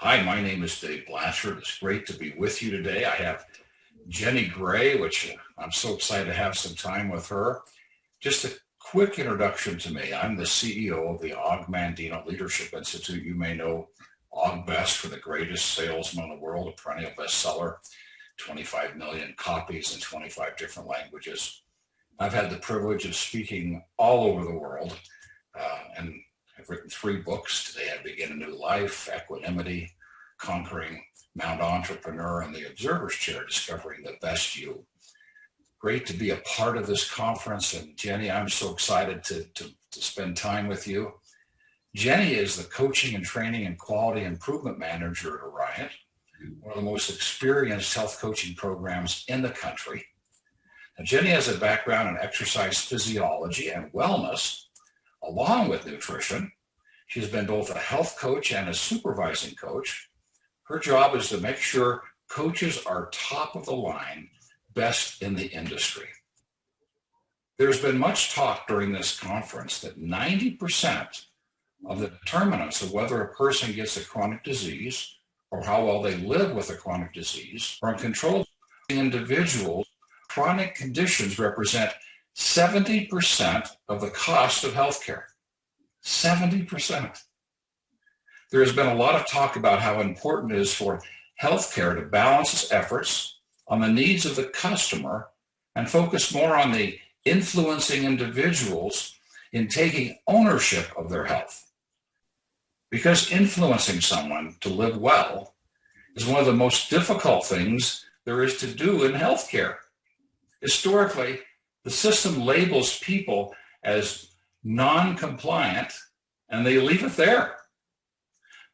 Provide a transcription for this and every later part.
Hi, my name is Dave Blanchard. It's great to be with you today. I have Jenny Gray, which I'm so excited to have some time with her. Just a quick introduction to me. I'm the CEO of the Og Mandino Leadership Institute. You may know Og Best for the greatest salesman in the world, a perennial bestseller, 25 million copies in 25 different languages. I've had the privilege of speaking all over the world, and I've written 3 books. Today I Begin a New Life, Equanimity, Conquering Mount Entrepreneur, and The Observer's Chair, Discovering the Best You. Great to be a part of this conference. And Jenny, I'm so excited to spend time with you. Jenny is the Coaching and Training and Quality Improvement Manager at Orion, one of the most experienced health coaching programs in the country. Now, Jenny has a background in exercise physiology and wellness, along with nutrition. She's been both a health coach and a supervising coach. Her job is to make sure coaches are top of the line, best in the industry. There's been much talk during this conference that 90% of the determinants of whether a person gets a chronic disease or how well they live with a chronic disease are in control of individuals. Chronic conditions represent 70% of the cost of healthcare. 70%. There has been a lot of talk about how important it is for healthcare to balance its efforts on the needs of the customer and focus more on the influencing individuals in taking ownership of their health. Because influencing someone to live well is one of the most difficult things there is to do in healthcare. Historically, the system labels people as non-compliant and they leave it there.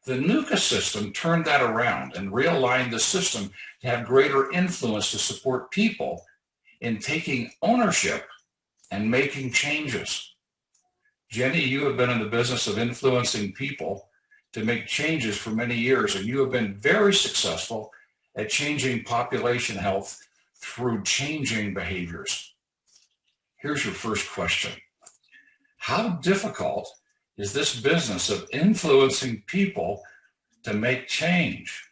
The NUCA system turned that around and realigned the system to have greater influence to support people in taking ownership and making changes. Jenny, you have been in the business of influencing people to make changes for many years, and you have been very successful at changing population health through changing behaviors. Here's your first question. How difficult is this business of influencing people to make change?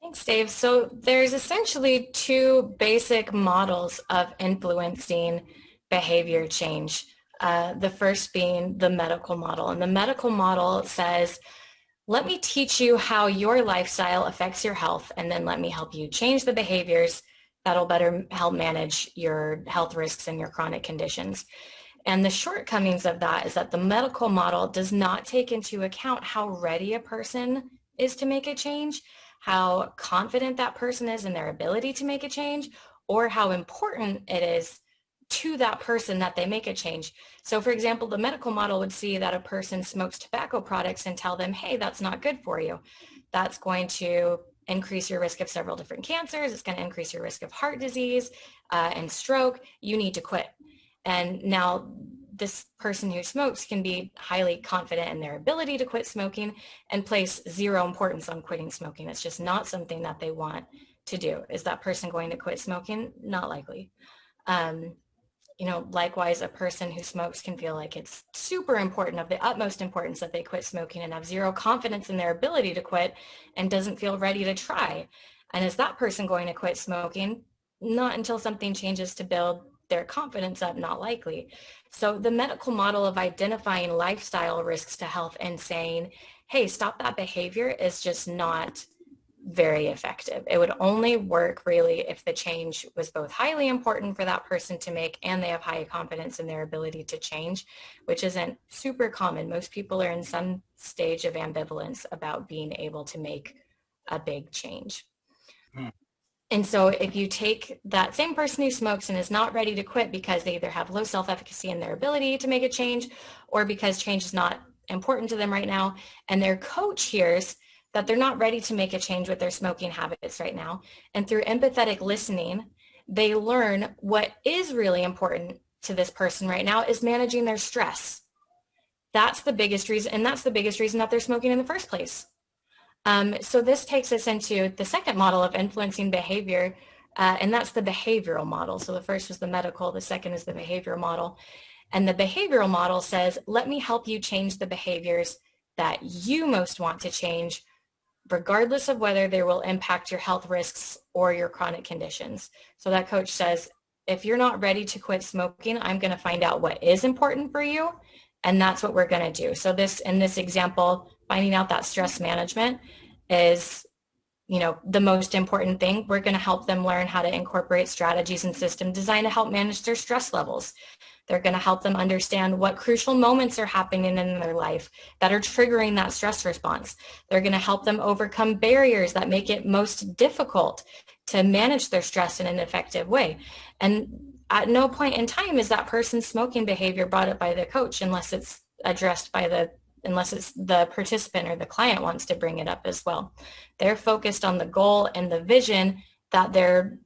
Thanks, Dave. So there's essentially 2 basic models of influencing behavior change. The first being the medical model. And the medical model says, let me teach you how your lifestyle affects your health, and then let me help you change the behaviors that'll better help manage your health risks and your chronic conditions. And the shortcomings of that is that the medical model does not take into account how ready a person is to make a change, how confident that person is in their ability to make a change, or how important it is to that person that they make a change. So for example, the medical model would see that a person smokes tobacco products and tell them, hey, that's not good for you. That's going to increase your risk of several different cancers. It's going to increase your risk of heart disease and stroke. You need to quit. And now this person who smokes can be highly confident in their ability to quit smoking and place zero importance on quitting smoking. It's just not something that they want to do. Is that person going to quit smoking? Not likely. Likewise, a person who smokes can feel like it's super important, of the utmost importance, that they quit smoking and have zero confidence in their ability to quit and doesn't feel ready to try. And is that person going to quit smoking? Not until something changes to build their confidence up, not likely. So the medical model of identifying lifestyle risks to health and saying, hey, stop that behavior, is just not very effective. It would only work really if the change was both highly important for that person to make and they have high confidence in their ability to change, which isn't super common. Most people are in some stage of ambivalence about being able to make a big change. And so if you take that same person who smokes and is not ready to quit because they either have low self-efficacy in their ability to make a change or because change is not important to them right now, and their coach hears that they're not ready to make a change with their smoking habits right now, and through empathetic listening, they learn what is really important to this person right now is managing their stress. That's the biggest reason, and that's the biggest reason that they're smoking in the first place. So this takes us into the second model of influencing behavior, and that's the behavioral model. So the first was the medical, the second is the behavioral model. And the behavioral model says, let me help you change the behaviors that you most want to change regardless of whether they will impact your health risks or your chronic conditions. So that coach says, if you're not ready to quit smoking, I'm going to find out what is important for you. And that's what we're going to do. So in this example, finding out that stress management is, the most important thing. We're going to help them learn how to incorporate strategies and system design to help manage their stress levels. They're going to help them understand what crucial moments are happening in their life that are triggering that stress response. They're going to help them overcome barriers that make it most difficult to manage their stress in an effective way. And at no point in time is that person's smoking behavior brought up by the coach unless it's addressed unless it's the participant or the client wants to bring it up as well. They're focused on the goal and the vision that their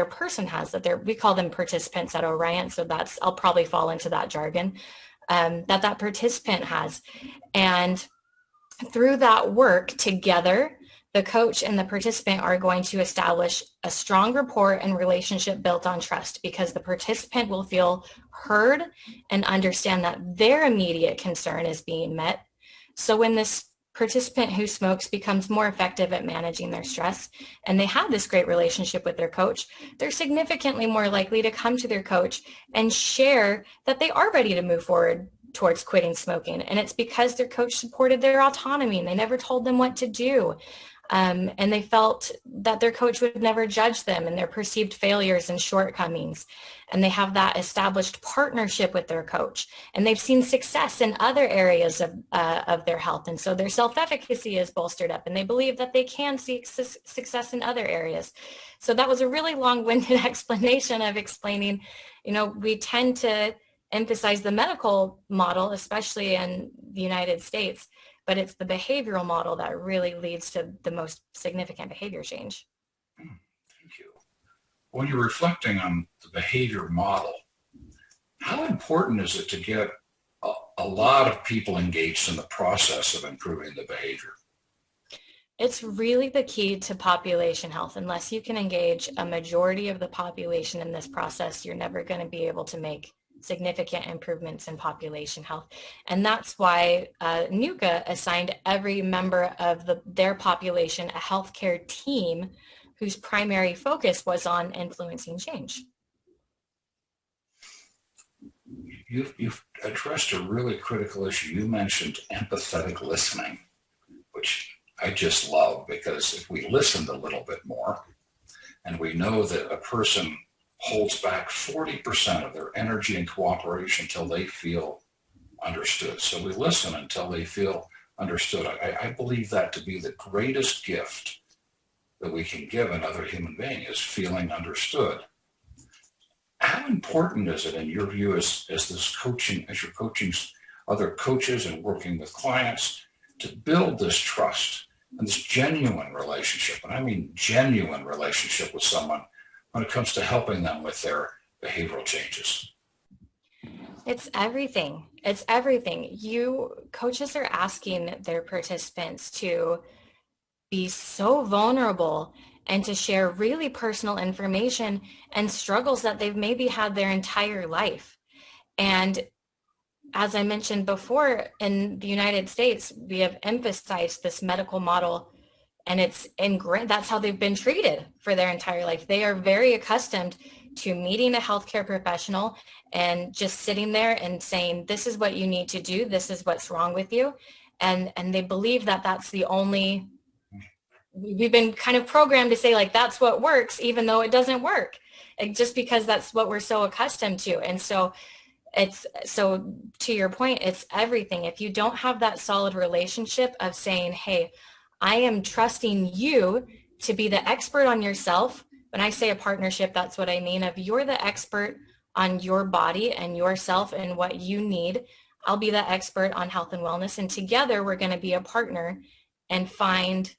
person has, we call them participants at Orion. So I'll probably fall into that jargon, that participant has. And through that work together, the coach and the participant are going to establish a strong rapport and relationship built on trust, because the participant will feel heard and understand that their immediate concern is being met. So when this participant who smokes becomes more effective at managing their stress and they have this great relationship with their coach, they're significantly more likely to come to their coach and share that they are ready to move forward towards quitting smoking. And it's because their coach supported their autonomy and they never told them what to do. And they felt that their coach would never judge them and their perceived failures and shortcomings. And they have that established partnership with their coach. And they've seen success in other areas of their health. And so their self-efficacy is bolstered up and they believe that they can see success in other areas. So that was a really long-winded explanation of explaining, we tend to emphasize the medical model, especially in the United States, but it's the behavioral model that really leads to the most significant behavior change. Thank you. When you're reflecting on the behavior model, how important is it to get a lot of people engaged in the process of improving the behavior? It's really the key to population health. Unless you can engage a majority of the population in this process, you're never going to be able to make significant improvements in population health. And that's why NUCA assigned every member of their population a healthcare team whose primary focus was on influencing change. You've addressed a really critical issue. You mentioned empathetic listening, which I just love, because if we listened a little bit more and we know that a person holds back 40% of their energy and cooperation until they feel understood. So we listen until they feel understood. I believe that to be the greatest gift that we can give another human being, is feeling understood. How important is it in your view as you're coaching other coaches and working with clients, to build this trust and this genuine relationship? And I mean genuine relationship with someone when it comes to helping them with their behavioral changes. It's everything. It's everything. Coaches are asking their participants to be so vulnerable and to share really personal information and struggles that they've maybe had their entire life. And as I mentioned before, in the United States, we have emphasized this medical model, and it's ingrained. That's how they've been treated for their entire life. They are very accustomed to meeting a healthcare professional and just sitting there and saying, this is what you need to do. This is what's wrong with you. And they believe that that's the only, we've been kind of programmed to say, like, that's what works, even though it doesn't work, just because that's what we're so accustomed to. And so to your point, it's everything. If you don't have that solid relationship of saying, hey, I am trusting you to be the expert on yourself. When I say a partnership, that's what I mean. If you're the expert on your body and yourself and what you need, I'll be the expert on health and wellness. And together we're going to be a partner and find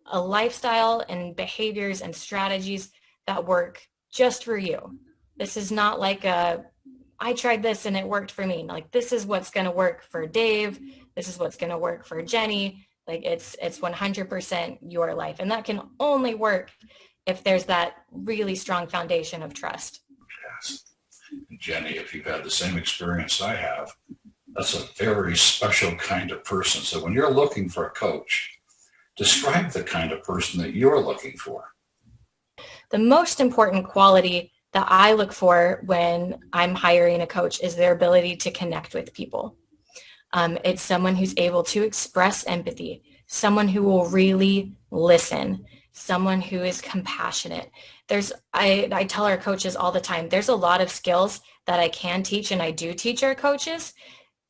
a lifestyle and behaviors and strategies that work just for you. This is not like I tried this and it worked for me. Like, this is what's going to work for Dave. This is what's going to work for Jenny. Like, it's 100% your life. And that can only work if there's that really strong foundation of trust. Yes. Jenny, if you've had the same experience I have, that's a very special kind of person. So when you're looking for a coach Describe the kind of person that you're looking for. The most important quality that I look for when I'm hiring a coach is their ability to connect with people. It's someone who's able to express empathy, someone who will really listen, someone who is compassionate. I tell our coaches all the time, there's a lot of skills that I can teach, and I do teach our coaches.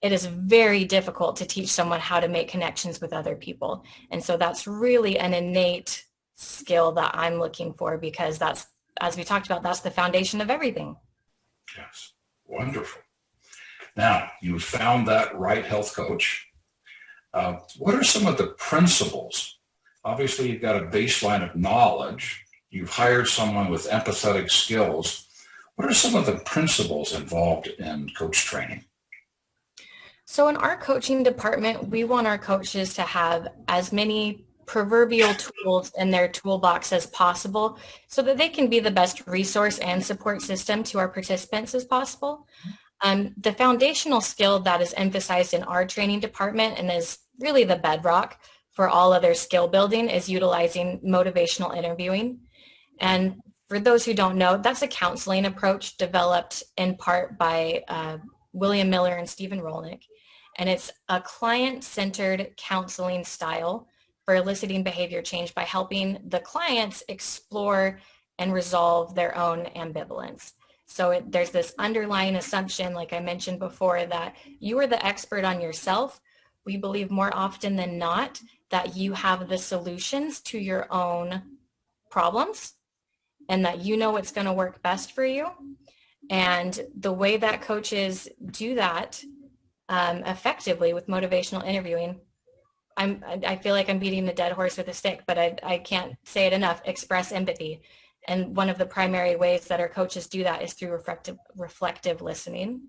It is very difficult to teach someone how to make connections with other people. And so that's really an innate skill that I'm looking for, because that's, as we talked about, that's the foundation of everything. Yes, wonderful. Now, you found that right health coach. What are some of the principles? Obviously, you've got a baseline of knowledge. You've hired someone with empathetic skills. What are some of the principles involved in coach training? So in our coaching department, we want our coaches to have as many proverbial tools in their toolbox as possible so that they can be the best resource and support system to our participants as possible. The foundational skill that is emphasized in our training department and is really the bedrock for all other skill building is utilizing motivational interviewing. And for those who don't know, that's a counseling approach developed in part by William Miller and Stephen Rolnick. And it's a client-centered counseling style for eliciting behavior change by helping the clients explore and resolve their own ambivalence. So there's this underlying assumption, like I mentioned before, that you are the expert on yourself. We believe more often than not that you have the solutions to your own problems and that you know what's going to work best for you. And the way that coaches do that effectively with motivational interviewing, I feel like I'm beating the dead horse with a stick, but I can't say it enough, express empathy. And one of the primary ways that our coaches do that is through reflective listening.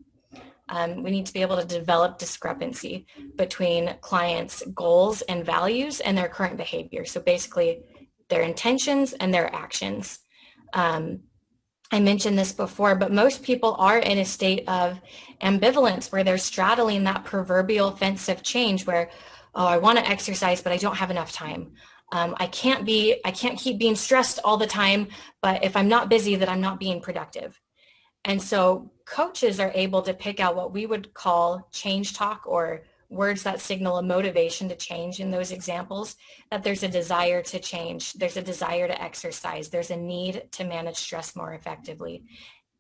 We need to be able to develop discrepancy between clients' goals and values and their current behavior. So basically their intentions and their actions. I mentioned this before, but most people are in a state of ambivalence where they're straddling that proverbial fence of change where, oh, I want to exercise, but I don't have enough time. I can't keep being stressed all the time, but if I'm not busy, then I'm not being productive. And so coaches are able to pick out what we would call change talk, or words that signal a motivation to change in those examples, that there's a desire to change, there's a desire to exercise, there's a need to manage stress more effectively.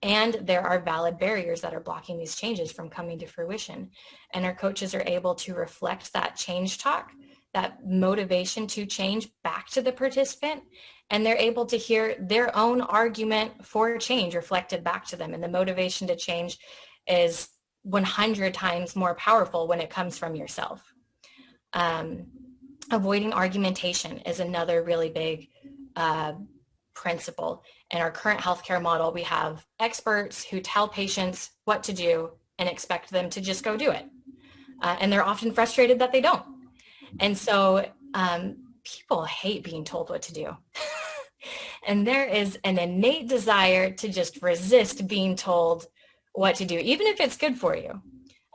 And there are valid barriers that are blocking these changes from coming to fruition. And our coaches are able to reflect that change talk, that motivation to change back to the participant, and they're able to hear their own argument for change reflected back to them. And the motivation to change is 100 times more powerful when it comes from yourself. Avoiding argumentation is another really big principle. In our current healthcare model, we have experts who tell patients what to do and expect them to just go do it. And they're often frustrated that they don't. And so people hate being told what to do. And there is an innate desire to just resist being told what to do, even if it's good for you.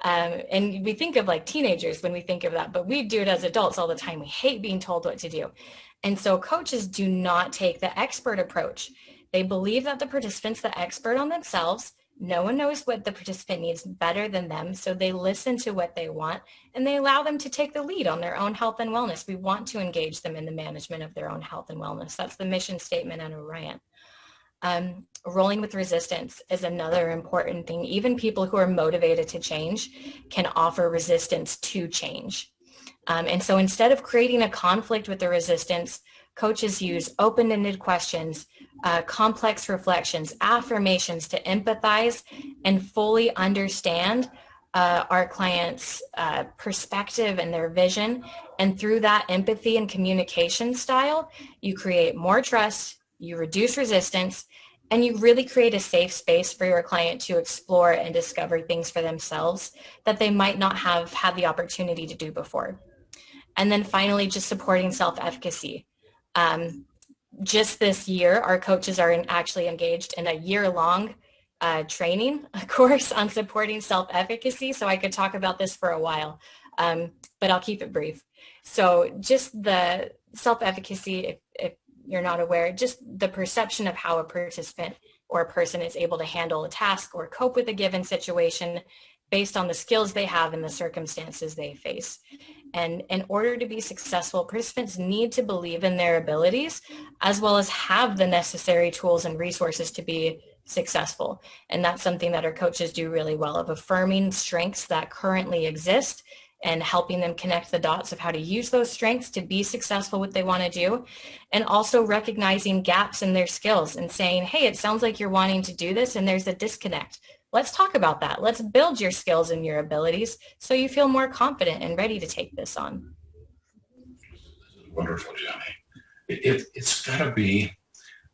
And we think of like teenagers when we think of that, but we do it as adults all the time. We hate being told what to do. And so coaches do not take the expert approach. They believe that the participant's the expert on themselves. No one knows what the participant needs better than them. So they listen to what they want and they allow them to take the lead on their own health and wellness. We want to engage them in the management of their own health and wellness. That's the mission statement at Orion. Rolling with resistance is another important thing. Even people who are motivated to change can offer resistance to change. And so instead of creating a conflict with the resistance, coaches use open-ended questions, complex reflections, affirmations to empathize and fully understand our clients' perspective and their vision. And through that empathy and communication style, you create more trust, you reduce resistance, and you really create a safe space for your client to explore and discover things for themselves that they might not have had the opportunity to do before. And then finally, just supporting self-efficacy. Just this year, our coaches are actually engaged in a year-long training course on supporting self-efficacy. So I could talk about this for a while, but I'll keep it brief. So just the self-efficacy, if you're not aware, just the perception of how a participant or a person is able to handle a task or cope with a given situation based on the skills they have and the circumstances they face. And in order to be successful, participants need to believe in their abilities as well as have the necessary tools and resources to be successful. And that's something that our coaches do really well, of affirming strengths that currently exist and helping them connect the dots of how to use those strengths to be successful what they want to do, and also recognizing gaps in their skills and saying, hey, it sounds like you're wanting to do this and there's a disconnect. Let's talk about that. Let's build your skills and your abilities so you feel more confident and ready to take this on. Wonderful, Jenny. It's got to be,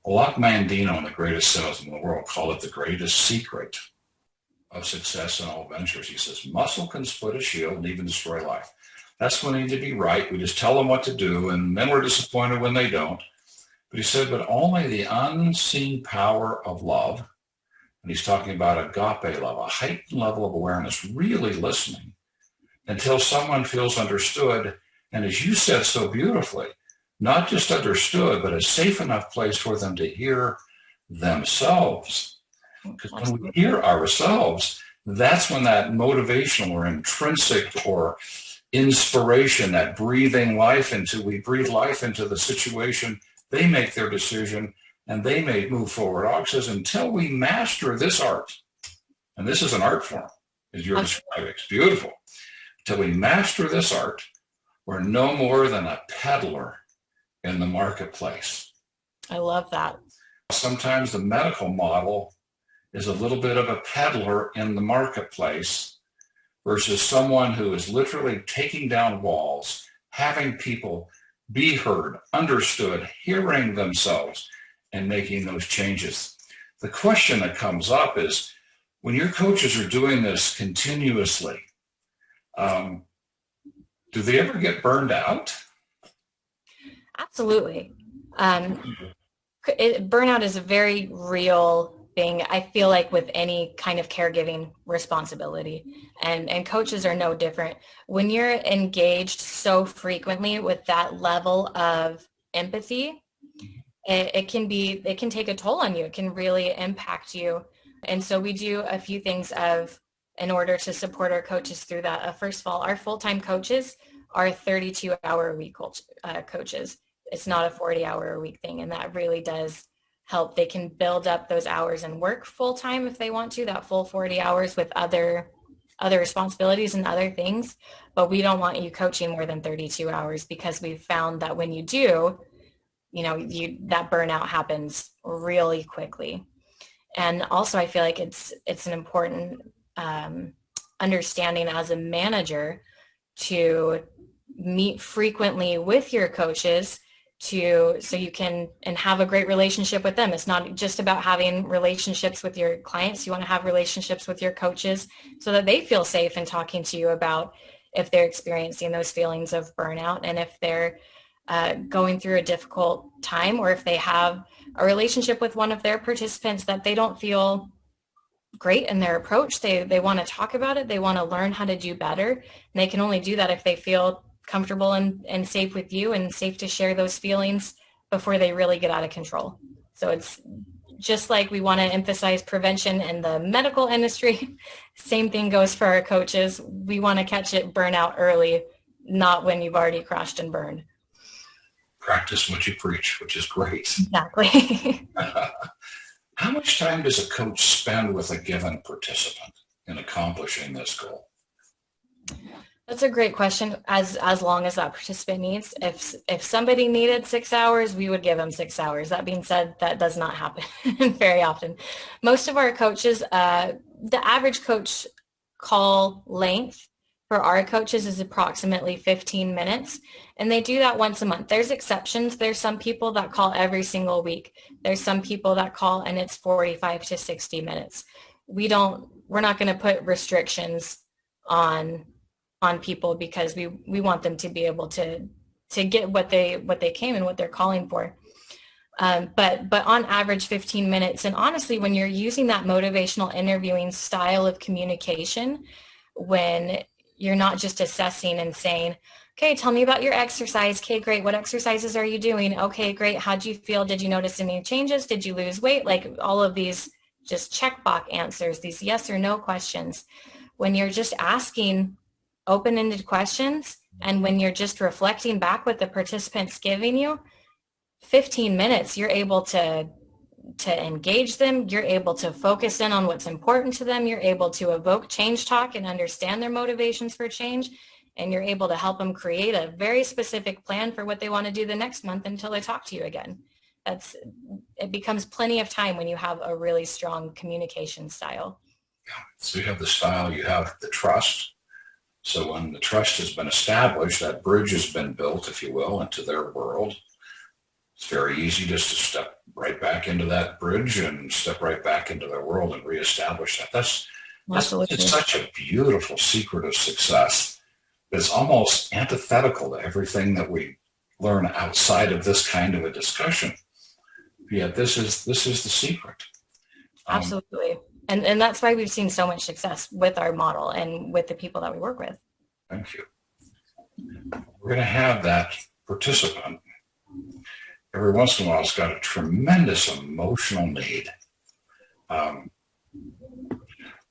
Alok Mandino, and the greatest salesman in the world, called it the greatest secret of success in all ventures. He says, muscle can split a shield and even destroy life. That's when we need to be right. We just tell them what to do, and then we're disappointed when they don't. But he said, but only the unseen power of love, and he's talking about agape love, a heightened level of awareness, really listening until someone feels understood. And as you said so beautifully, not just understood, but a safe enough place for them to hear themselves. Because when we hear ourselves, that's when that motivational or intrinsic or inspiration, that breathing life into, we breathe life into the situation, they make their decision, and they may move forward. Og says, until we master this art, and this is an art form, as you're describing, it's beautiful. Until we master this art, we're no more than a peddler in the marketplace. I love that. Sometimes the medical model is a little bit of a peddler in the marketplace versus someone who is literally taking down walls, having people be heard, understood, hearing themselves, and making those changes. The question that comes up is, when your coaches are doing this continuously, do they ever get burned out? Absolutely. Burnout is a very real thing, I feel like, with any kind of caregiving responsibility, and coaches are no different. When you're engaged so frequently with that level of empathy, it can take a toll on you. It can really impact you. And so we do a few things in order to support our coaches through that. First of all, our full-time coaches are 32-hour-a-week coaches. It's not a 40-hour-a-week thing, and that really does help. They can build up those hours and work full-time if they want to, that full 40 hours with other responsibilities and other things. But we don't want you coaching more than 32 hours, because we've found that when you do, that burnout happens really quickly. And also, I feel like it's an important understanding as a manager to meet frequently with your coaches so you can and have a great relationship with them. It's not just about having relationships with your clients. You want to have relationships with your coaches so that they feel safe in talking to you about if they're experiencing those feelings of burnout, and if they're going through a difficult time, or if they have a relationship with one of their participants that they don't feel great in their approach. They want to talk about it. They want to learn how to do better. And they can only do that if they feel comfortable and safe with you, and safe to share those feelings before they really get out of control. So it's just like we want to emphasize prevention in the medical industry. Same thing goes for our coaches. We want to catch it burnout early, not when you've already crashed and burned. Practice what you preach, which is great. Exactly. How much time does a coach spend with a given participant in accomplishing this goal? That's a great question. As long as that participant needs. If somebody needed 6 hours, we would give them 6 hours. That being said, that does not happen very often. Most of our coaches, the average coach call length for our coaches is approximately 15 minutes. And they do that once a month. There's exceptions. There's some people that call every single week. There's some people that call and it's 45 to 60 minutes. We're not going to put restrictions on people, because we want them to be able to get what they came and what they're calling for. But on average, 15 minutes. And honestly, when you're using that motivational interviewing style of communication, when you're not just assessing and saying, Okay, tell me about your exercise. Okay, great. What exercises are you doing? Okay, great. How'd you feel? Did you notice any changes? Did you lose weight? Like all of these just checkbox answers, these yes or no questions. When you're just asking open-ended questions and when you're just reflecting back what the participant's giving you, 15 minutes, you're able to engage them. You're able to focus in on what's important to them. You're able to evoke change talk and understand their motivations for change. And you're able to help them create a very specific plan for what they want to do the next month until they talk to you again. It becomes plenty of time when you have a really strong communication style. So you have the style, you have the trust. So when the trust has been established, that bridge has been built, if you will, into their world. It's very easy just to step right back into that bridge and step right back into their world and reestablish that. That's it's such a beautiful secret of success. It's almost antithetical to everything that we learn outside of this kind of a discussion. Yet this is the secret. Absolutely. And that's why we've seen so much success with our model and with the people that we work with. Thank you. We're going to have that participant every once in a while has got a tremendous emotional need.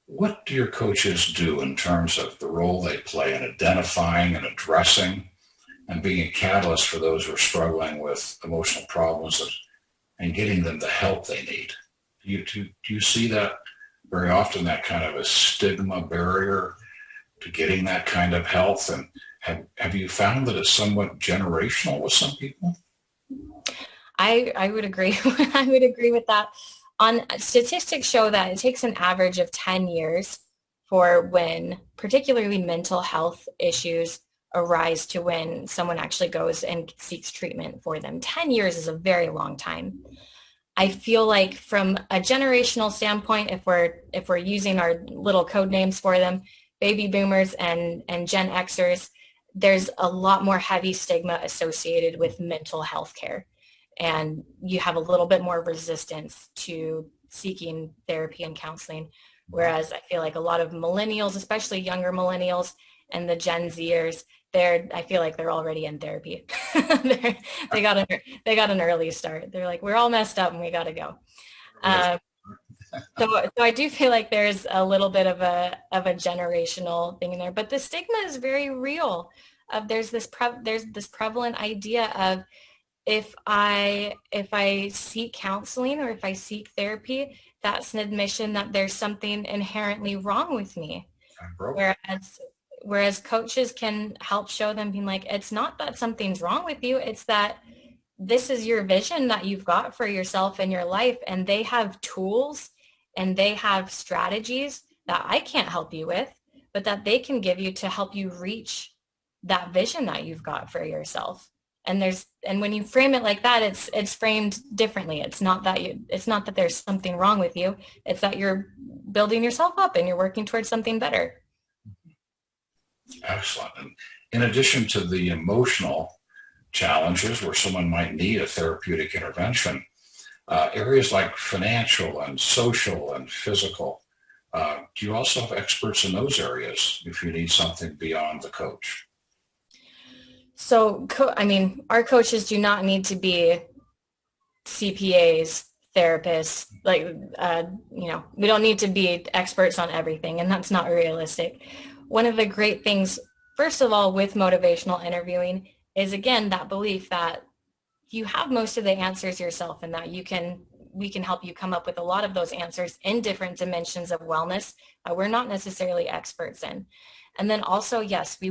What do your coaches do in terms of the role they play in identifying and addressing and being a catalyst for those who are struggling with emotional problems and getting them the help they need? Do you see that very often, that kind of a stigma barrier to getting that kind of health? And have you found that it's somewhat generational with some people? I would agree. I would agree with that. Statistics show that it takes an average of 10 years for when particularly mental health issues arise to when someone actually goes and seeks treatment for them. 10 years is a very long time. I feel like from a generational standpoint, if we're using our little code names for them, baby boomers and Gen Xers, there's a lot more heavy stigma associated with mental health care. And you have a little bit more resistance to seeking therapy and counseling. Whereas I feel like a lot of millennials, especially younger millennials and the Gen Zers, I feel like they're already in therapy. they got an early start. They're like, we're all messed up and we got to go. So I do feel like there's a little bit of a generational thing in there, but the stigma is very real. There's this prevalent idea of, if I seek counseling or if I seek therapy, that's an admission that there's something inherently wrong with me. Whereas coaches can help show them, being like, it's not that something's wrong with you. It's that this is your vision that you've got for yourself and your life. And they have tools and they have strategies that I can't help you with, but that they can give you to help you reach that vision that you've got for yourself. And when you frame it like that, it's framed differently. It's not that there's something wrong with you. It's that you're building yourself up and you're working towards something better. Excellent. And in addition to the emotional challenges where someone might need a therapeutic intervention, areas like financial and social and physical, do you also have experts in those areas if you need something beyond the coach? So, our coaches do not need to be CPAs, therapists, we don't need to be experts on everything, and that's not realistic. One of the great things, first of all, with motivational interviewing is, again, that belief that you have most of the answers yourself and that we can help you come up with a lot of those answers in different dimensions of wellness that we're not necessarily experts in. And then also, yes, we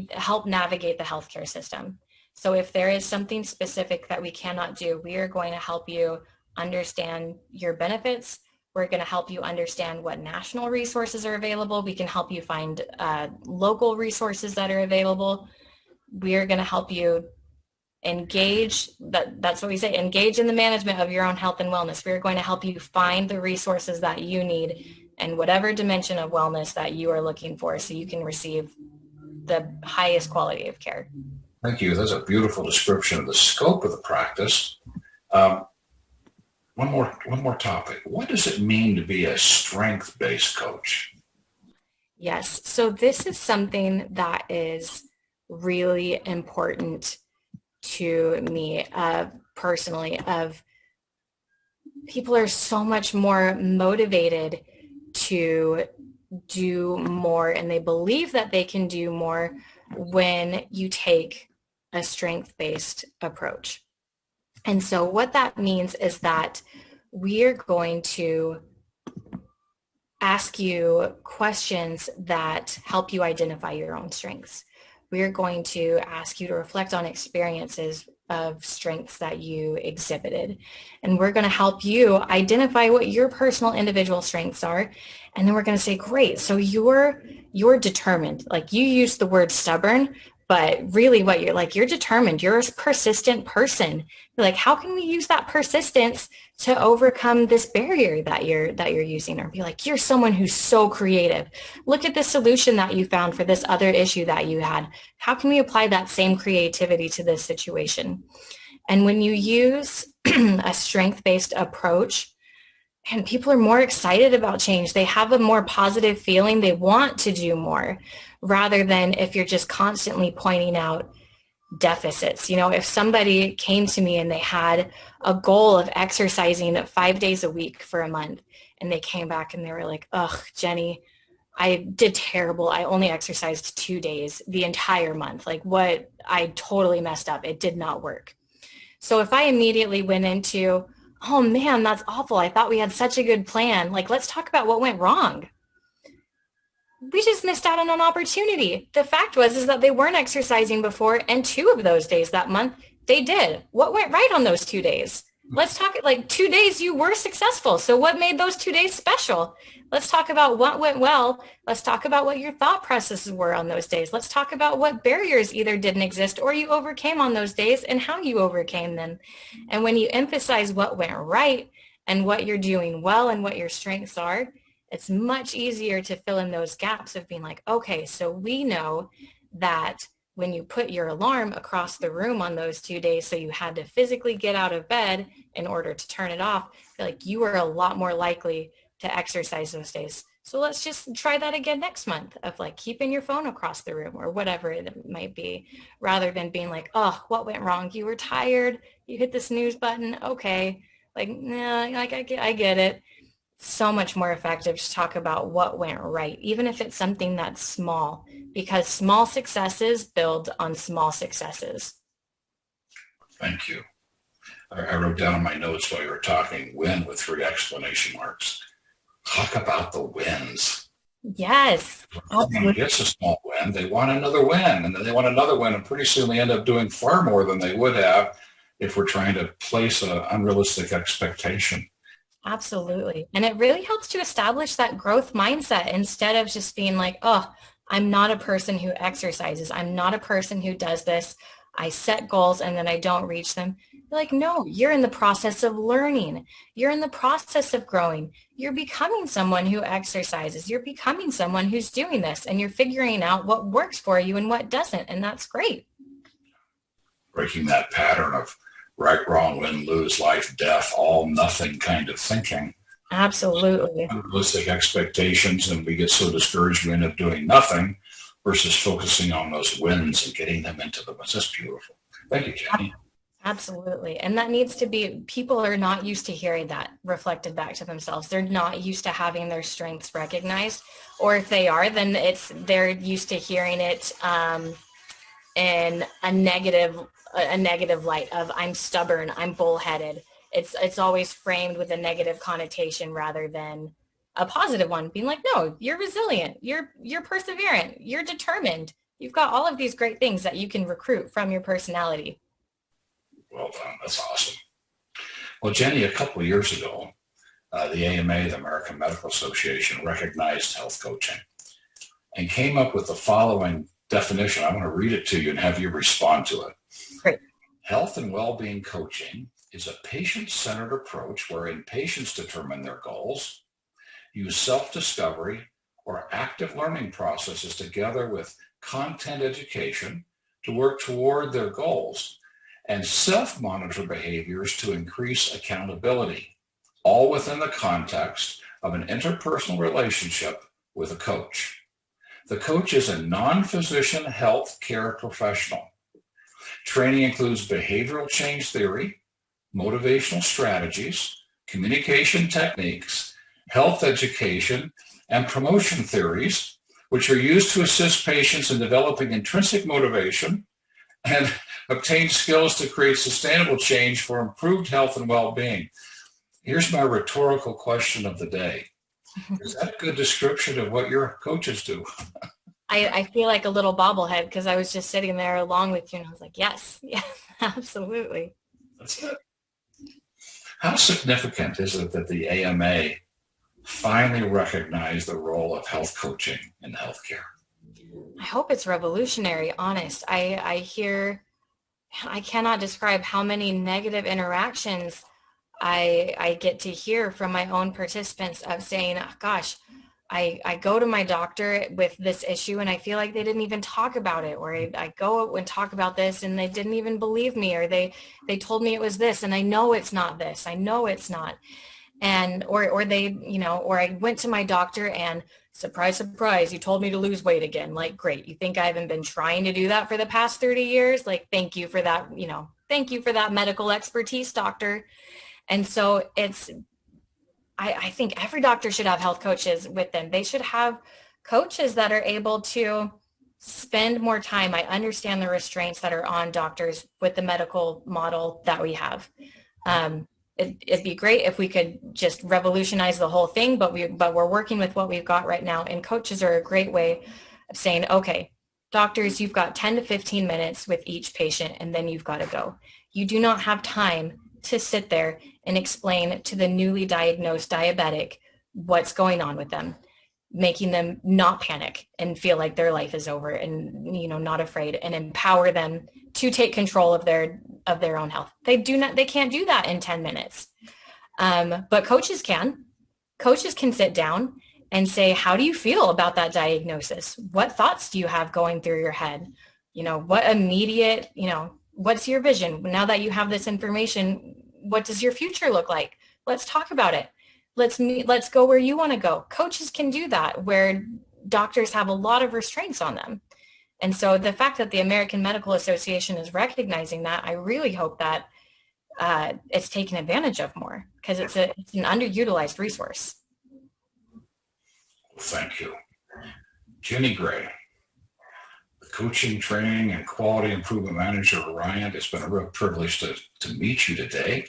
help navigate the healthcare system. So if there is something specific that we cannot do, we are going to help you understand your benefits. We're going to help you understand what national resources are available. We can help you find local resources that are available. We are going to help you engage, that's what we say, engage in the management of your own health and wellness. We're going to help you find the resources that you need and whatever dimension of wellness that you are looking for so you can receive the highest quality of care. Thank you. That's a beautiful description of the scope of the practice. One more topic. What does it mean to be a strength-based coach? Yes. So this is something that is really important to me personally. Of people are so much more motivated to do more, and they believe that they can do more when you take a strength-based approach. And so what that means is that we're going to ask you questions that help you identify your own strengths. We're going to ask you to reflect on experiences of strengths that you exhibited. And we're going to help you identify what your personal individual strengths are. And then we're going to say, great, so you're determined. Like, you used the word stubborn, but really what you're like, you're determined. You're a persistent person. You're like, how can we use that persistence to overcome this barrier that you're using? Or be like, you're someone who's so creative. Look at the solution that you found for this other issue that you had. How can we apply that same creativity to this situation? And when you use a strength-based approach, and people are more excited about change, they have a more positive feeling, they want to do more, rather than if you're just constantly pointing out deficits. If somebody came to me and they had a goal of exercising 5 days a week for a month, and they came back and they were like, ugh, Jenny, I did terrible. I only exercised 2 days the entire month. Like, what? I totally messed up. It did not work. So if I immediately went into, oh man, that's awful. I thought we had such a good plan. Like, let's talk about what went wrong. We just missed out on an opportunity. The fact was is that they weren't exercising before, and 2 of those days that month they did. What went right on those 2 days? Let's talk, like, 2 days you were successful. So what made those 2 days special? Let's talk about what went well. Let's talk about what your thought processes were on those days. Let's talk about what barriers either didn't exist or you overcame on those days and how you overcame them. And when you emphasize what went right and what you're doing well and what your strengths are, it's much easier to fill in those gaps of being like, okay, so we know that when you put your alarm across the room on those 2 days, so you had to physically get out of bed in order to turn it off, like, you were a lot more likely to exercise those days. So let's just try that again next month, of like keeping your phone across the room or whatever it might be, rather than being like, oh, what went wrong? You were tired. You hit the snooze button. Okay. Like, nah, like I get it. So much more effective to talk about what went right, even if it's something that's small, because small successes build on small successes. Thank you. I wrote down in my notes while you were talking, win with 3 exclamation marks. Talk about the wins. Yes. Someone gets a small win, they want another win, and then they want another win, and pretty soon they end up doing far more than they would have if we're trying to place an unrealistic expectation. Absolutely. And it really helps to establish that growth mindset instead of just being like, oh, I'm not a person who exercises. I'm not a person who does this. I set goals and then I don't reach them. You're like, no, you're in the process of learning. You're in the process of growing. You're becoming someone who exercises. You're becoming someone who's doing this, and you're figuring out what works for you and what doesn't. And that's great. Breaking that pattern of right, wrong, win, lose, life, death, all, nothing kind of thinking. Absolutely. Unrealistic expectations, and we get so discouraged we end up doing nothing versus focusing on those wins and getting them into the wins. That's beautiful. Thank you, Jenny. Absolutely. And that needs to be, people are not used to hearing that reflected back to themselves. They're not used to having their strengths recognized. Or if they are, then they're used to hearing it in a negative light of, I'm stubborn, I'm bullheaded. It's always framed with a negative connotation rather than a positive one, being like, no, you're resilient, you're perseverant, you're determined. You've got all of these great things that you can recruit from your personality. Well done. That's awesome. Well, Jenny, a couple of years ago, the AMA, the American Medical Association, recognized health coaching and came up with the following definition. I want to read it to you and have you respond to it. Great. Health and well-being coaching is a patient-centered approach wherein patients determine their goals, use self-discovery or active learning processes together with content education to work toward their goals, and self-monitor behaviors to increase accountability, all within the context of an interpersonal relationship with a coach. The coach is a non-physician health care professional. Training includes behavioral change theory, motivational strategies, communication techniques, health education, and promotion theories, which are used to assist patients in developing intrinsic motivation and obtain skills to create sustainable change for improved health and well-being. Here's my rhetorical question of the day. Is that a good description of what your coaches do? I feel like a little bobblehead because I was just sitting there along with you and I was like, yes, yeah, absolutely. That's it. How significant is it that the AMA finally recognized the role of health coaching in healthcare? I hope it's revolutionary, honest. I cannot describe how many negative interactions I get to hear from my own participants of saying, oh, gosh, I go to my doctor with this issue and I feel like they didn't even talk about it, or I go and talk about this and they didn't even believe me, or they told me it was this and I know it's not this. I know it's not. And or they, or I went to my doctor and surprise, surprise, you told me to lose weight again. Like, great. You think I haven't been trying to do that for the past 30 years? Like, thank you for that, thank you for that medical expertise, doctor. And so I think every doctor should have health coaches with them. They should have coaches that are able to spend more time. I understand the restraints that are on doctors with the medical model that we have. It'd be great if we could just revolutionize the whole thing, but we're working with what we've got right now. And coaches are a great way of saying, okay, doctors, you've got 10 to 15 minutes with each patient, and then you've got to go. You do not have time to sit there and explain to the newly diagnosed diabetic what's going on with them, making them not panic and feel like their life is over and, not afraid, and empower them to take control of their own health. They can't do that in 10 minutes. But coaches can. Coaches can sit down and say, how do you feel about that diagnosis? What thoughts do you have going through your head? What immediate, what's your vision? Now that you have this information, what does your future look like? Let's talk about it. Let's go where you want to go. Coaches can do that, where doctors have a lot of restraints on them. And so the fact that the American Medical Association is recognizing that, I really hope that it's taken advantage of more, because it's an underutilized resource. Thank you. Jenny Gray, the coaching, training, and quality improvement manager at Orion. It's been a real privilege to meet you today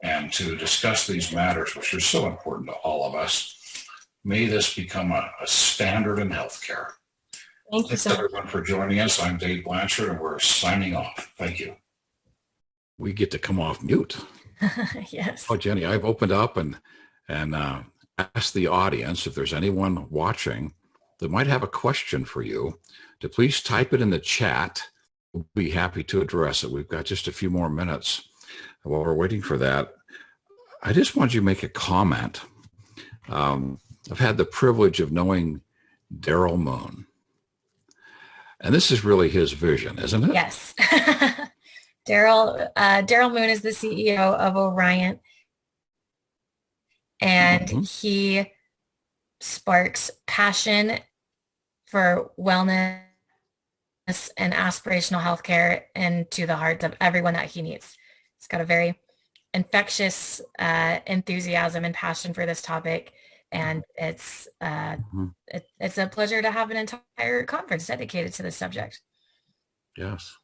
and to discuss these matters, which are so important to all of us. May this become a standard in healthcare. Thank you Thanks so much, everyone for joining us. I'm Dave Blanchard, and we're signing off. Thank you. We get to come off mute. Yes. Oh, Jenny, I've opened up and asked the audience if there's anyone watching that might have a question for you, to please type it in the chat. We'll be happy to address it. We've got just a few more minutes. While we're waiting for that, I just wanted you to make a comment. I've had the privilege of knowing Daryl Moon. And this is really his vision, isn't it? Yes. Daryl Moon is the CEO of Orion, and he sparks passion for wellness and aspirational healthcare into the hearts of everyone that he meets. He's got a very infectious enthusiasm and passion for this topic, and it's a pleasure to have an entire conference dedicated to this subject. Yes.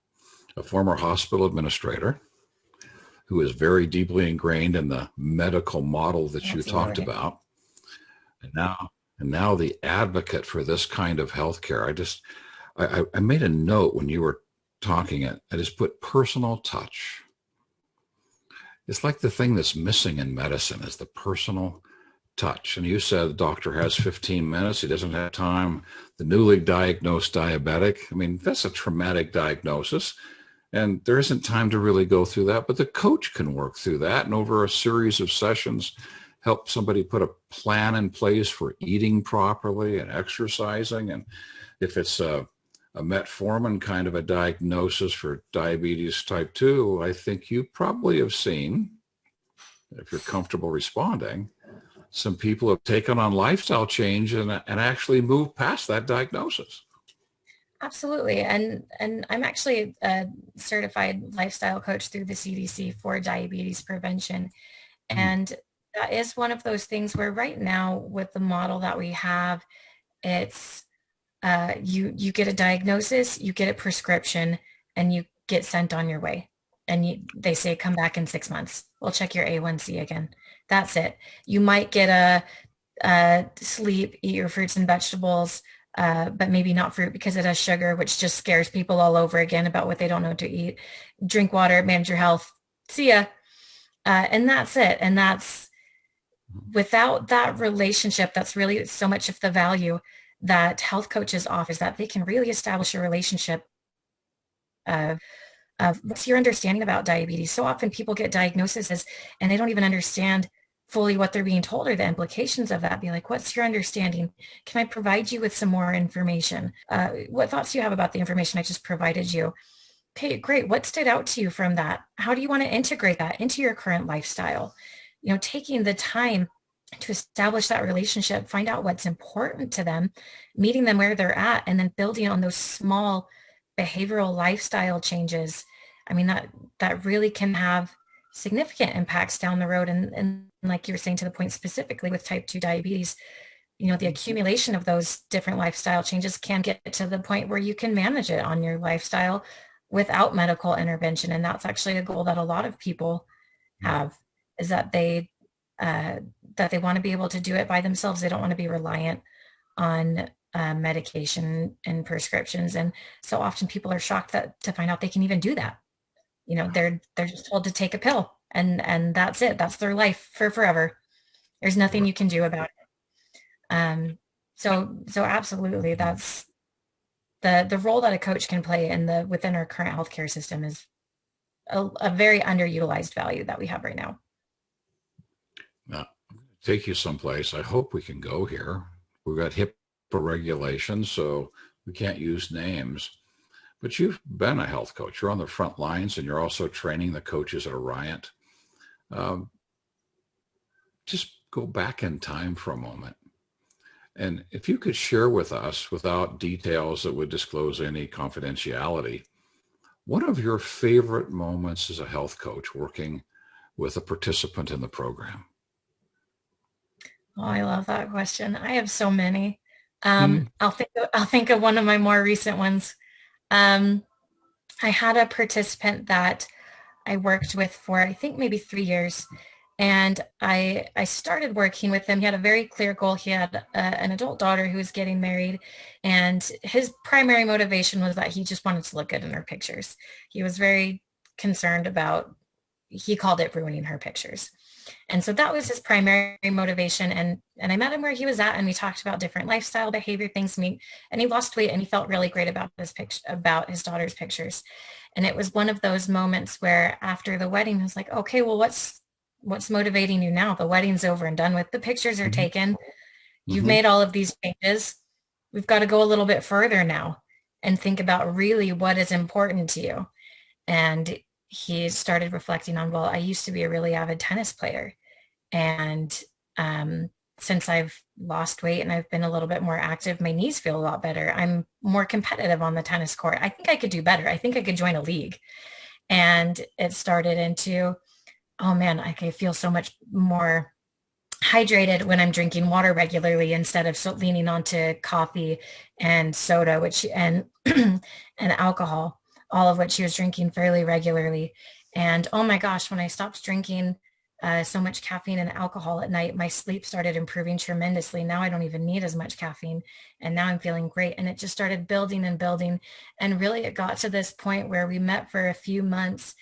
A former hospital administrator who is very deeply ingrained in the medical model that you talked about. And now the advocate for this kind of healthcare. I made a note when you were talking it. I just put personal touch. It's like the thing that's missing in medicine is the personal touch. And you said the doctor has 15 minutes. He doesn't have time. The newly diagnosed diabetic. I mean, that's a traumatic diagnosis. And there isn't time to really go through that, but the coach can work through that. And over a series of sessions, help somebody put a plan in place for eating properly and exercising. And if it's a metformin kind of a diagnosis for diabetes type 2, I think you probably have seen, if you're comfortable responding, some people have taken on lifestyle change and actually moved past that diagnosis. Absolutely. And I'm actually a certified lifestyle coach through the CDC for diabetes prevention. And that is one of those things where right now with the model that we have, it's you get a diagnosis, you get a prescription, and you get sent on your way. And they say, come back in 6 months. We'll check your A1C again. That's it. You might get sleep, eat your fruits and vegetables, but maybe not fruit because it has sugar, which just scares people all over again about what they don't know to eat. Drink water, manage your health. See ya. And that's it. And that's without that relationship, that's really so much of the value that health coaches offer, is that they can really establish a relationship of what's your understanding about diabetes. So often people get diagnoses and they don't even understand fully what they're being told or the implications of that. Be like, what's your understanding? Can I provide you with some more information? What thoughts do you have about the information I just provided you? Okay, great. What stood out to you from that? How do you want to integrate that into your current lifestyle? You know, taking the time to establish that relationship, find out what's important to them, meeting them where they're at, and then building on those small behavioral lifestyle changes. I mean, that really can have significant impacts down the road. And like you were saying, to the point specifically with type 2 diabetes, you know, the accumulation of those different lifestyle changes can get to the point where you can manage it on your lifestyle without medical intervention. And that's actually a goal that a lot of people have, is that they want to be able to do it by themselves. They don't want to be reliant on medication and prescriptions. And so often people are shocked to find out they can even do that. You know, they're just told to take a pill and that's it. That's their life for forever. There's nothing you can do about it. So absolutely, that's the role that a coach can play within our current healthcare system is a very underutilized value that we have right now. Now, take you someplace. I hope we can go here. We've got HIPAA regulations, so we can't use names. But you've been a health coach. You're on the front lines, and you're also training the coaches at Oriant. Just go back in time for a moment. And if you could share with us, without details that would disclose any confidentiality, one of your favorite moments as a health coach working with a participant in the program. Oh, I love that question. I have so many. I'll think of one of my more recent ones. I had a participant that I worked with for, I think, maybe 3 years. And I started working with him. He had a very clear goal. He had an adult daughter who was getting married. And his primary motivation was that he just wanted to look good in her pictures. He was very concerned about, he called it ruining her pictures. And so that was his primary motivation. And I met him where he was at, and we talked about different lifestyle behavior things. And he lost weight, and he felt really great about his daughter's pictures. And it was one of those moments where after the wedding, I was like, okay, well, what's motivating you now? The wedding's over and done with. The pictures are taken. You've made all of these changes. We've got to go a little bit further now and think about really what is important to you. And he started reflecting on, well, I used to be a really avid tennis player. And since I've lost weight and I've been a little bit more active, my knees feel a lot better. I'm more competitive on the tennis court. I think I could do better. I think I could join a league. And it started into, oh man, I feel so much more hydrated when I'm drinking water regularly instead of leaning onto coffee and soda, and alcohol, all of which he was drinking fairly regularly. And oh my gosh, when I stopped drinking so much caffeine and alcohol at night, my sleep started improving tremendously. Now I don't even need as much caffeine, and now I'm feeling great. And it just started building and building. And really it got to this point where we met for a few months,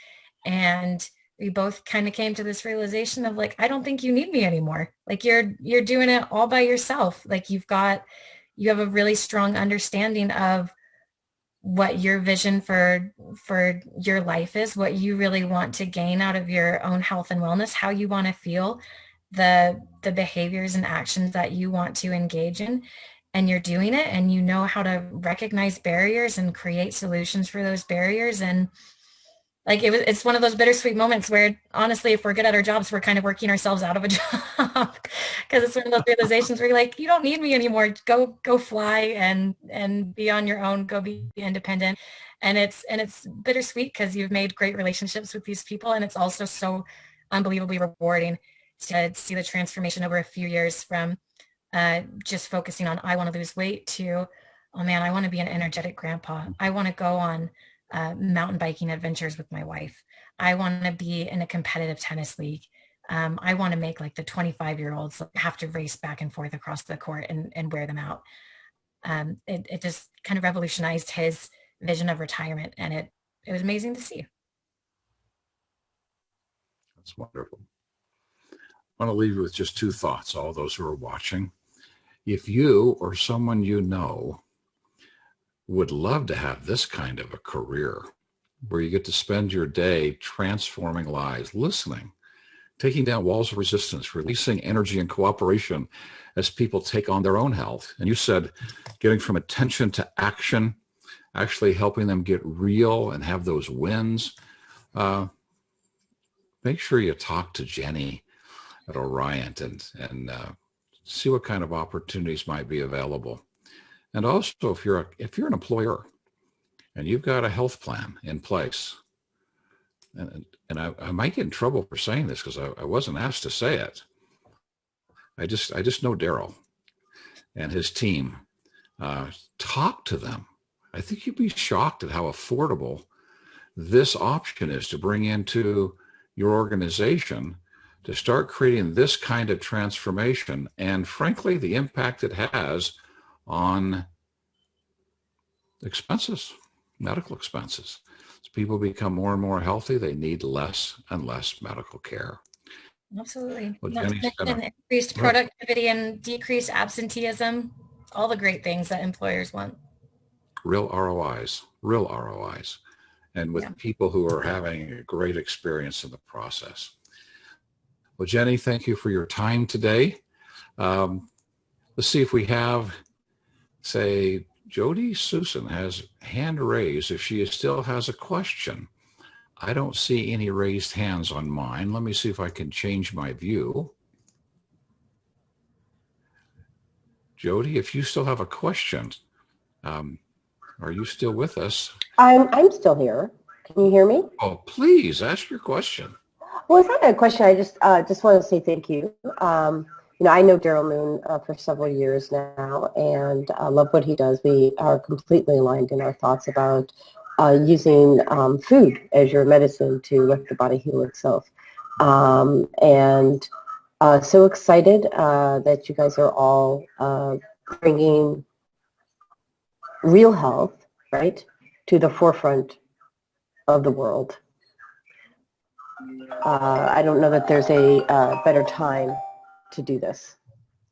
and we both kind of came to this realization of like, I don't think you need me anymore. Like you're doing it all by yourself. Like you have a really strong understanding of what your vision for your life is, what you really want to gain out of your own health and wellness, how you want to feel, the behaviors and actions that you want to engage in, and you're doing it, and you know how to recognize barriers and create solutions for those barriers. And Like it's one of those bittersweet moments where honestly, if we're good at our jobs, we're kind of working ourselves out of a job because it's one of those realizations where you're like, you don't need me anymore. Go fly and be on your own. Go be independent. And it's bittersweet because you've made great relationships with these people, and it's also so unbelievably rewarding to see the transformation over a few years from just focusing on I want to lose weight to, oh man, I want to be an energetic grandpa. I want to go on mountain biking adventures with my wife. I want to be in a competitive tennis league. I want to make like the 25-year-olds have to race back and forth across the court and wear them out. It just kind of revolutionized his vision of retirement, and it was amazing to see. That's wonderful. I want to leave you with just two thoughts, all those who are watching. If you or someone you know would love to have this kind of a career where you get to spend your day transforming lives, listening, taking down walls of resistance, releasing energy and cooperation as people take on their own health. And you said getting from attention to action, actually helping them get real and have those wins. Make sure you talk to Jenny at Orion and see what kind of opportunities might be available. And also, if you're an employer and you've got a health plan in place, and I might get in trouble for saying this because I wasn't asked to say it. I just know Daryl and his team. Talk to them. I think you'd be shocked at how affordable this option is to bring into your organization to start creating this kind of transformation, and frankly, the impact it has on expenses, medical expenses. As people become more and more healthy, they need less and less medical care. Absolutely. Well, Not to Jenny's mention increased productivity and decreased absenteeism, all the great things that employers want. real ROIs, and with people who are having a great experience in the process. Well, Jenny, thank you for your time today. Let's see if we have, say, Jody Susan has hand raised if she still has a question. I don't see any raised hands on mine. Let me see if I can change my view. Jody, if you still have a question, are you still with us? I'm still here. Can you hear me? Oh, please ask your question. Well, it's not a question. I just want to say thank you. I know Daryl Moon for several years now, and I love what he does. We are completely aligned in our thoughts about using food as your medicine to let the body heal itself. And so excited that you guys are all bringing real health, right, to the forefront of the world. I don't know that there's a better time to do this.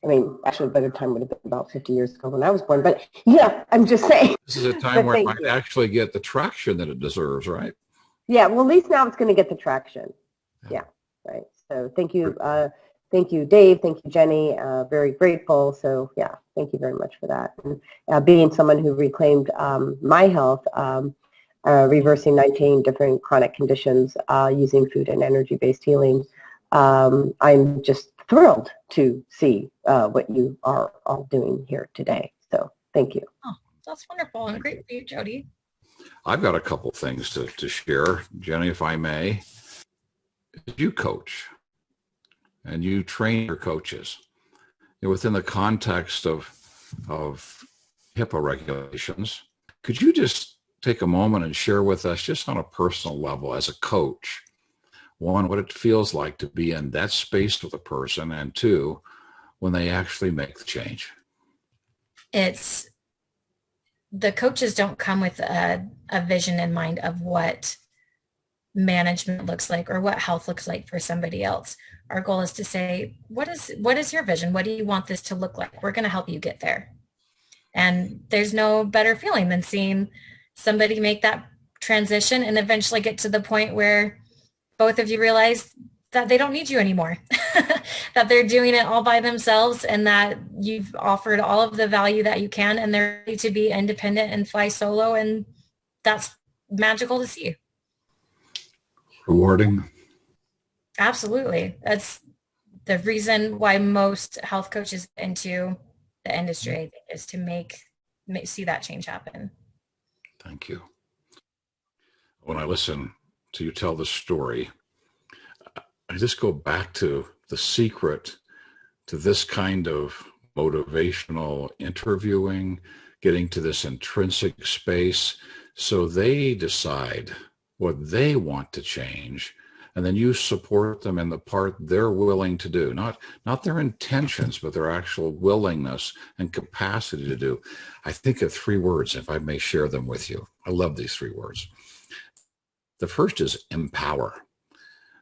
I mean, actually, a better time would have been about 50 years ago when I was born. But yeah, I'm just saying. This is a time where it might actually get the traction that it deserves, right? Yeah, well, at least now it's going to get the traction. Yeah, right. So thank you, Dave. Thank you, Jenny. Very grateful. So yeah, thank you very much for that. And being someone who reclaimed my health, reversing 19 different chronic conditions using food and energy-based healing, I'm just thrilled to see what you are all doing here today. So thank you. Oh, that's wonderful and great for you, Jody. I've got a couple things to share, Jenny, if I may. You coach and you train your coaches within the context of HIPAA regulations. Could you just take a moment and share with us, just on a personal level as a coach, one, what it feels like to be in that space with a person, and two, when they actually make the change? It's the coaches don't come with a vision in mind of what management looks like or what health looks like for somebody else. Our goal is to say, what is your vision? What do you want this to look like? We're going to help you get there. And there's no better feeling than seeing somebody make that transition and eventually get to the point where both of you realize that they don't need you anymore, that they're doing it all by themselves, and that you've offered all of the value that you can, and they're ready to be independent and fly solo. And that's magical to see. Rewarding. Absolutely. That's the reason why most health coaches into the industry, I think, is to see that change happen. Thank you. When I listen to you tell the story, I just go back to the secret to this kind of motivational interviewing, getting to this intrinsic space, so they decide what they want to change, and then you support them in the part they're willing to do, not their intentions, but their actual willingness and capacity to do. I think of 3 words, if I may share them with you. I love these 3 words. The first is empower,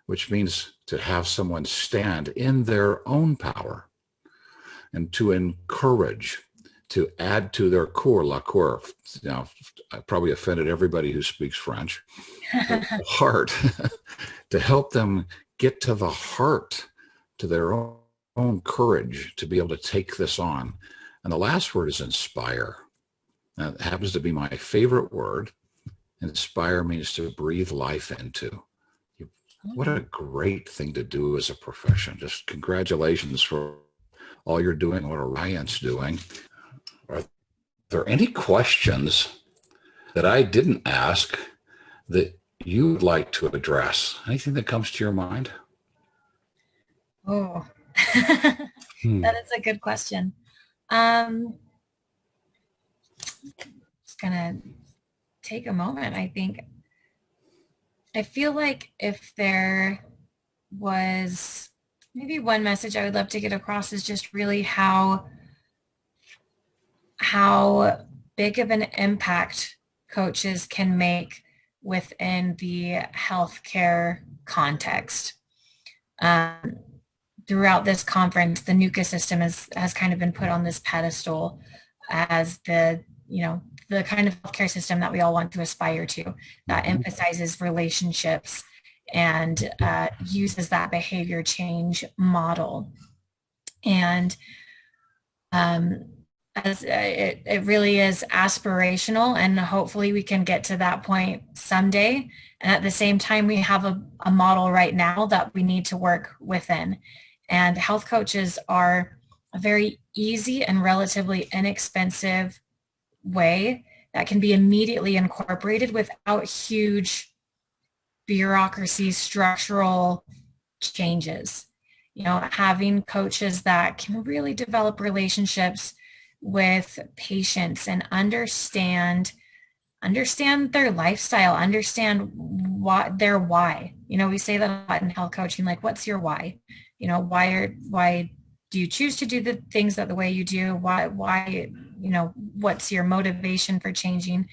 which means to have someone stand in their own power, and to encourage, to add to their core, la core. Now, I probably offended everybody who speaks French. The heart, to help them get to the heart, to their own courage to be able to take this on. And the last word is inspire. Now, it happens to be my favorite word. Inspire means to breathe life into. What a great thing to do as a profession. Just congratulations for all you're doing, what Orion's doing. Are there any questions that I didn't ask that you would like to address? Anything that comes to your mind? Oh, that is a good question. Just gonna take a moment. I think, I feel like if there was maybe one message I would love to get across is just really how big of an impact coaches can make within the healthcare context. Throughout this conference, the NUCA system has kind of been put on this pedestal as the kind of healthcare system that we all want to aspire to, that emphasizes relationships and uses that behavior change model. And as it really is aspirational, and hopefully we can get to that point someday. And at the same time, we have a model right now that we need to work within. And health coaches are a very easy and relatively inexpensive way that can be immediately incorporated without huge bureaucracy, structural changes. Having coaches that can really develop relationships with patients and understand their lifestyle, understand their why. We say that a lot in health coaching, like, what's your why? Why do you choose to do the things the way you do? Why, what's your motivation for changing?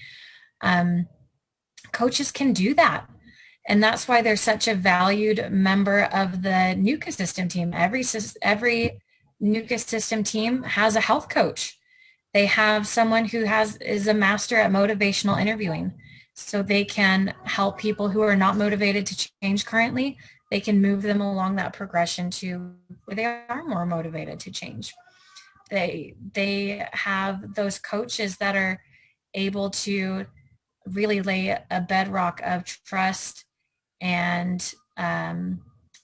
Coaches can do that. And that's why they're such a valued member of the NUCA system team. Every NUCA system team has a health coach. They have someone who is a master at motivational interviewing. So they can help people who are not motivated to change currently. They can move them along that progression to where they are more motivated to change. They have those coaches that are able to really lay a bedrock of trust and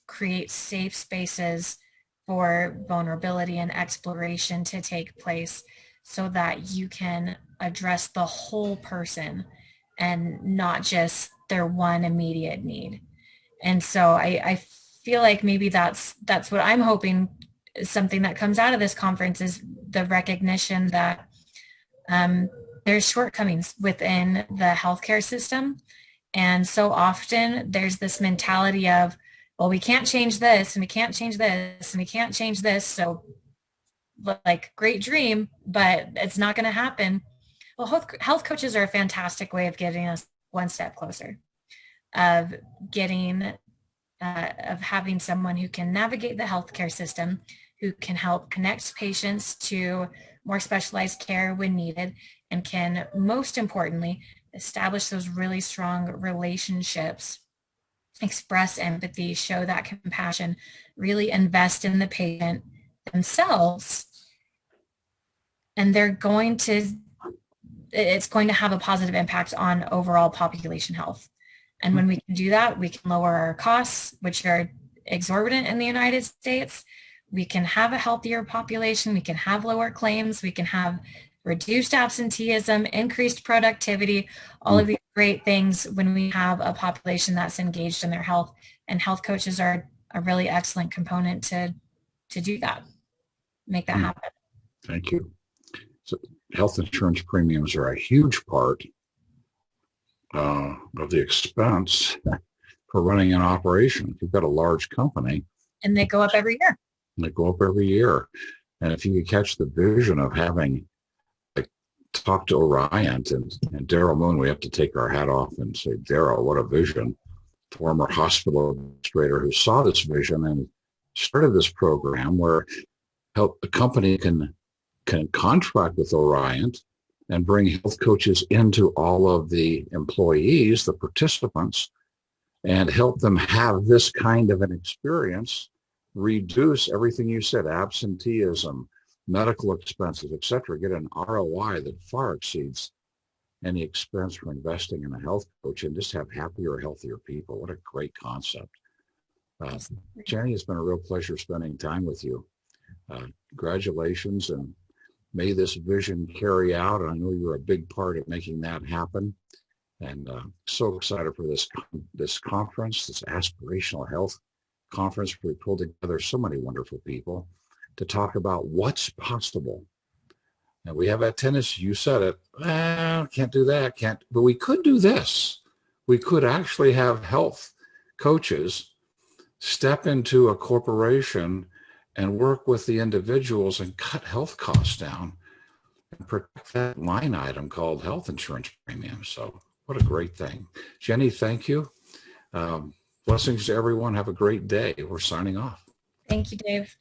create safe spaces for vulnerability and exploration to take place, so that you can address the whole person and not just their one immediate need. And so I feel like maybe that's what I'm hoping is something that comes out of this conference, is the recognition that there's shortcomings within the healthcare system. And so often there's this mentality of, well, we can't change this, and we can't change this, and we can't change this. So, like, great dream, but it's not going to happen. Well, health coaches are a fantastic way of getting us one step closer, of having someone who can navigate the healthcare system, who can help connect patients to more specialized care when needed, and can, most importantly, establish those really strong relationships, express empathy, show that compassion, really invest in the patient themselves. And it's going to have a positive impact on overall population health. And when we can do that, we can lower our costs, which are exorbitant in the United States. We can have a healthier population. We can have lower claims. We can have reduced absenteeism, increased productivity, all of these great things when we have a population that's engaged in their health. And health coaches are a really excellent component to do that, make that happen. Thank you. So health insurance premiums are a huge part of the expense for running an operation. If you've got a large company. And they go up every year. They go up every year. And if you could catch the vision of having, like, talk to Orion and Daryl Moon, we have to take our hat off and say, Daryl, what a vision. Former hospital administrator who saw this vision and started this program where a company can contract with Orion and bring health coaches into all of the employees, the participants, and help them have this kind of an experience, reduce everything you said, absenteeism, medical expenses, et cetera, get an ROI that far exceeds any expense for investing in a health coach, and just have happier, healthier people. What a great concept. Jenny, it's been a real pleasure spending time with you. Congratulations, and may this vision carry out. I know you're a big part of making that happen. And so excited for this conference, this aspirational health conference, where we pulled together so many wonderful people to talk about what's possible. And we have that tendency, you said it, can't do that, but we could do this. We could actually have health coaches step into a corporation and work with the individuals and cut health costs down and protect that line item called health insurance premiums. So what a great thing. Jenny, thank you. Blessings to everyone. Have a great day. We're signing off. Thank you, Dave.